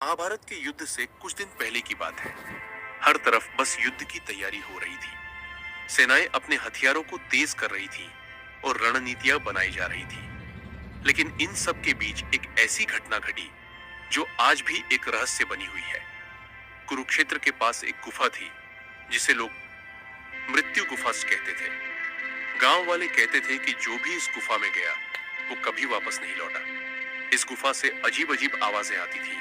महाभारत के युद्ध से कुछ दिन पहले की बात है। हर तरफ बस युद्ध की तैयारी हो रही थी। सेनाएं अपने हथियारों को तेज कर रही थीं और रणनीतियां बनाई जा रही थी। लेकिन इन सब के बीच एक ऐसी घटना घटी जो आज भी एक रहस्य बनी हुई है। कुरुक्षेत्र के पास एक गुफा थी जिसे लोग मृत्यु गुफा कहते थे। गांव वाले कहते थे कि जो भी इस गुफा में गया वो कभी वापस नहीं लौटा। इस गुफा से अजीब अजीब आवाजें आती थी,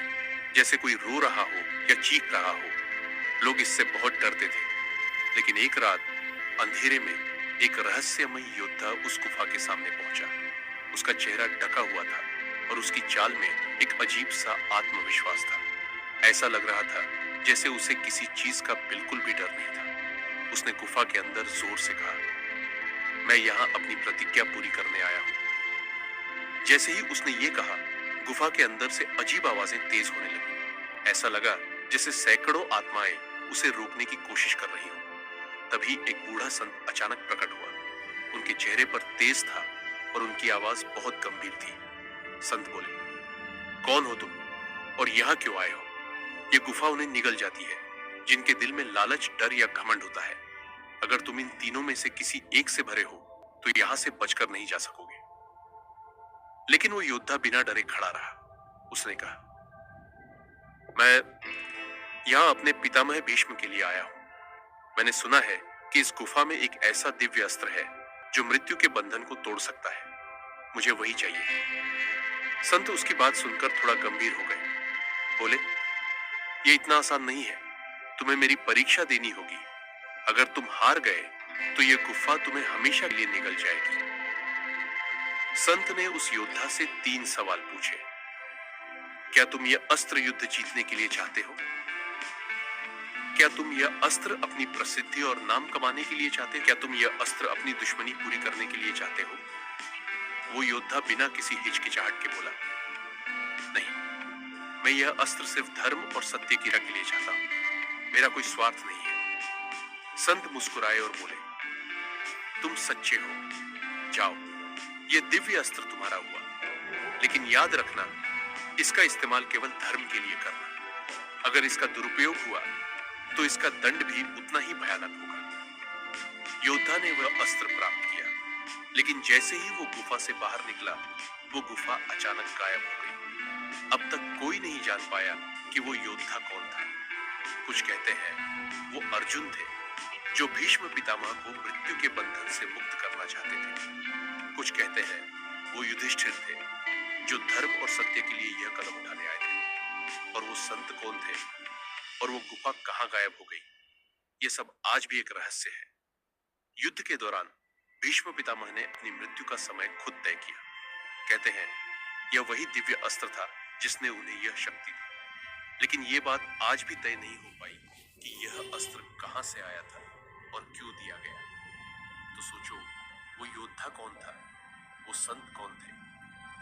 जैसे कोई रो रहा हो या चीख रहा हो। लोग इससे बहुत डरते थे। लेकिन एक रात अंधेरे में एक रहस्यमय योद्धा उस गुफा के सामने पहुंचा। उसका चेहरा ढका हुआ था और उसकी चाल में एक अजीब सा आत्मविश्वास था। ऐसा लग रहा था जैसे उसे किसी चीज का बिल्कुल भी डर नहीं था। उसने गुफा के अंदर जोर से कहा, मैं यहाँ अपनी प्रतिज्ञा पूरी करने आया हूँ। जैसे ही उसने ये कहा, गुफा के अंदर से अजीब आवाजें तेज होने लगी। ऐसा लगा जैसे सैकड़ों आत्माएं उसे रोकने की कोशिश कर रही हो। तभी एक बूढ़ा संत अचानक प्रकट हुआ। उनके चेहरे पर तेज था और उनकी आवाज बहुत गंभीर थी। संत बोले, कौन हो तुम और यहाँ क्यों आए हो? ये गुफा उन्हें निगल जाती है जिनके दिल में लालच, डर या घमंड होता है। अगर तुम इन तीनों में से किसी एक से भरे हो तो यहाँ से बचकर नहीं जा सकोगे। लेकिन वो योद्धा बिना डरे खड़ा रहा। उसने कहा, मैं यहाँ अपने पितामह भीष्म के लिए आया हूँ। मैंने सुना है कि इस गुफा में एक ऐसा दिव्य अस्त्र है जो मृत्यु के बंधन को तोड़ सकता है। मुझे वही चाहिए। संत उसकी बात सुनकर थोड़ा गंभीर हो गए। बोले, ये इतना आसान नहीं है। तुम्हें मेरी परीक्षा देनी होगी। अगर तुम हार गए तो ये गुफा तुम्हें हमेशा के लिए निगल जाएगी। संत ने उस योद्धा से 3 सवाल पूछे। क्या तुम यह अस्त्र युद्ध जीतने के लिए चाहते हो? क्या तुम यह अस्त्र अपनी प्रसिद्धि और नाम कमाने के लिए चाहते हो? क्या तुम यह अस्त्र अपनी दुश्मनी पूरी करने के लिए चाहते हो? वो योद्धा बिना किसी हिचकिचाहट के बोला, नहीं, मैं यह अस्त्र सिर्फ धर्म और सत्य की रक्षा के लिए चाहता हूं। मेरा कोई स्वार्थ नहीं है। संत मुस्कुराए और बोले, तुम सच्चे हो। जाओ, यह दिव्य अस्त्र तुम्हारा हुआ। लेकिन याद रखना, इसका इस्तेमाल केवल धर्म के लिए करना। अगर इसका दुरुपयोग हुआ तो इसका दंड भी उतना ही भयानक होगा। योद्धा ने वह अस्त्र प्राप्त किया, लेकिन जैसे ही वो गुफा से बाहर निकला, वो गुफा अचानक गायब हो गई। अब तक कोई नहीं जान पाया कि वो योद्धा कौन था। कुछ कहते हैं वो अर्जुन थे, जो भीष्म पितामह को मृत्यु के बंधन से मुक्त करना चाहते थे। कुछ कहते हैं वो युधिष्ठिर थे, जो धर्म और सत्य के लिए यह कदम उठाने आए थे। और वो संत कौन थे और वो गुफा कहां गायब हो गई, ये सब आज भी एक रहस्य है। युद्ध के दौरान भीष्म पितामह ने अपनी मृत्यु का समय खुद तय किया। कहते हैं यह वही दिव्य अस्त्र था जिसने उन्हें यह शक्ति दी। लेकिन यह बात आज भी तय नहीं हो पाई कि यह अस्त्र कहां से आया था और क्यों दिया गया। तो सोचो, वो योद्धा कौन था, वो संत कौन थे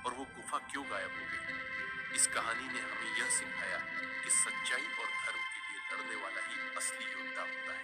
और वो गुफा क्यों गायब हो गई। इस कहानी ने हमें यह सिखाया कि सच्चाई और धर्म के लिए लड़ने वाला ही असली योद्धा होता है।